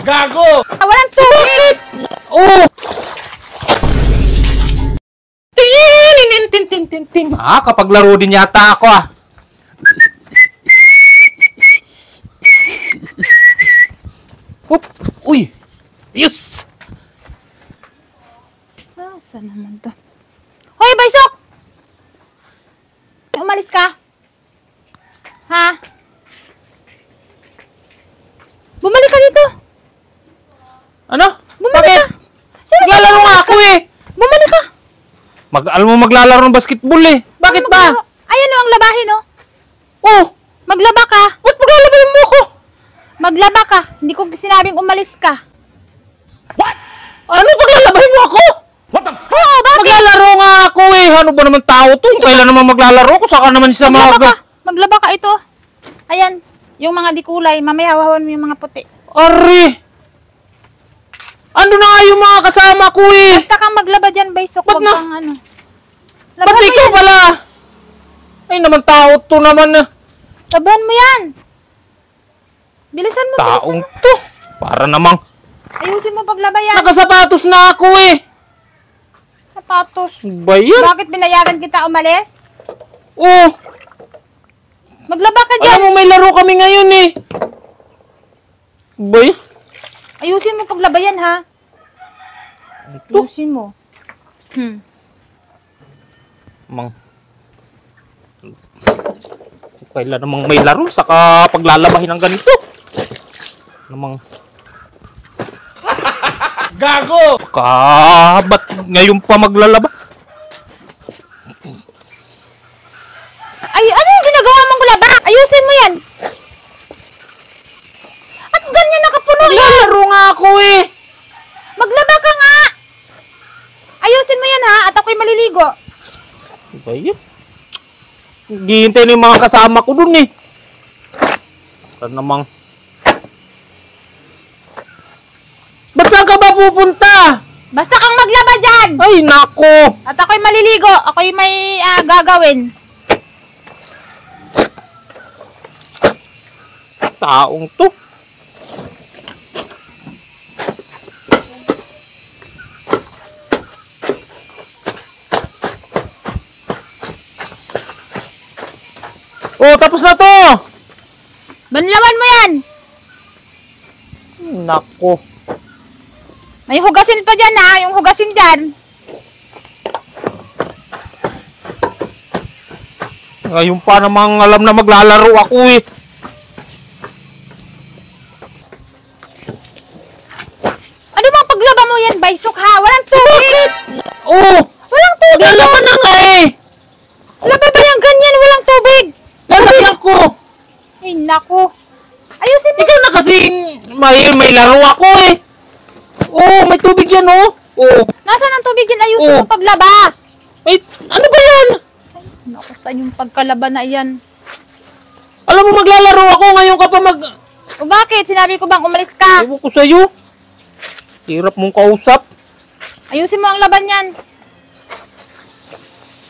Gago! Walang tubig! Oh! Tin! Kapag laro din yata ako ah. Oop! Uy! Yes! Saan naman to? Hoy, Baysok! Umalis ka? Ha? Bumalik ka dito! Ano? Bumalik Bakit? ka! Maglalaro nga ako eh! Bumalik ka! Alam mo maglalaro ng basketball eh. Bakit ba? Ayan o, ang labahin o. Oh! Maglaba ka. Ba't maglalabahin mo ako? Maglaba ka. Hindi ko sinabing umalis ka. What? Ano paglalabahin mo ako? What the fuck? Oo, bakit? Maglalaro nga ako eh. Ano ba naman tao to? Kailan naman maglalaro ko? Saka naman siya Maglaba ka ito. Ayan. Yung mga di kulay. Mamaya hawawan mo yung mga puti. Ari! Ano na nga yung mga kasama ko eh? Basta kang maglaba dyan, Baysok. Ba't Huwag na? kang ano. Ba't ikaw pala? Ay naman tao to naman na. Labahan mo yan. Bilisan mo. Taong to. Para namang Ayusin mo paglaba yan. nakasapatos na ako eh. Sapatos. Ba yan? Bakit pinayagan kita umalis? Oh. Maglaba ka dyan. Alam mo may laro kami ngayon eh. Ba yan? Ayusin mo paglaba yan, ha? Ayusin mo. Mang. Kailan namang may laro saka paglalabahin ng ganito. Namang Gago! Ba't ngayon pa maglalaba? Ay, ano yung ginagawa mong laba? Ayusin mo yan. At ganyan nakapuno yan. Maglalaro nga ako eh. Maglaba ka nga. Ayusin mo yan, ha? At ako'y maliligo. Ba yan? Hihintay na yung mga kasama ko dun eh. Saan namang ba't saan ka ba pupunta? Basta kang maglaba dyan. Ay, nako! At ako'y maliligo. Ako'y may gagawin. Taong to. Oh, tapos na to! Banlawan mo yan. Nako. May hugasin pa dyan, ha? Yung hugasin dyan. Ngayon pa namang alam na maglalaro ako eh. Ano bang paglaba mo yan, Baysok, ha? Walang tubig. Oh! Walang tubig. Maglalaban na nga eh! Laba ba yung ganyan? Walang tubig. Lalaki ako! Ay, naku. Ayusin mo. Ikaw na kasi may laro ako eh. Oh, may tubig yan oh. Oh. Nasaan ang tubig yan? Ayusin Oh. mo paglaba. Ay, ano ba yan? Naku, saan yung pagkalaba na yan? Alam mo maglalaro ako ngayon ka pa mag... O bakit? Sinabi ko bang umalis ka? Ewan ko sa'yo. Hirap mong kausap. Ayusin mo ang laban yan.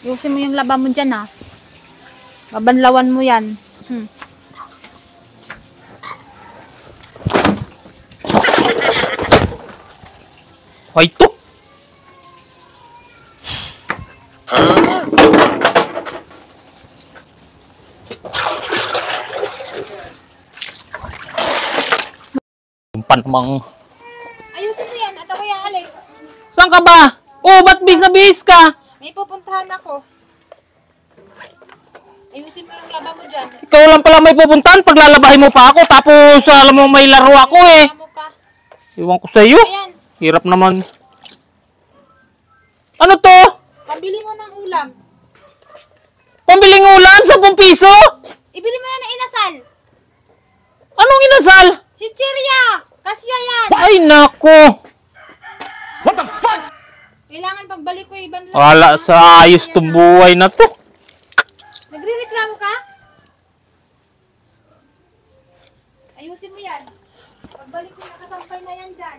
Ayusin mo yung laban mo dyan, ha? Babanlawan mo yan. Ay, to. Yung pa namang... Ayusin mo yan at ako'y aalis. Saan ka ba? Oh, ba't bis na bis ka? May pupuntahan ako. Ayusin mo yung laban mo dyan. Ikaw lang pala may pupuntahan. Paglalabahin mo pa ako. Tapos alam mo may laro ako eh. Amo ka. Iwan ko sa'yo. Ayan. Hirap naman. Ano to? Pambili mo ng ulam. Pambiling ulam? 10 piso? Ibili mo yan ng inasal. Anong inasal? Chichirya! Kasya yan! Ay, nako. What the fuck? Kailangan pagbalik ko ibang lang. Wala sa ayos tong buhay na to. Nagre-reklamo ka? Ayusin mo yan. Pagbalik ko nakasampay na yan dyan.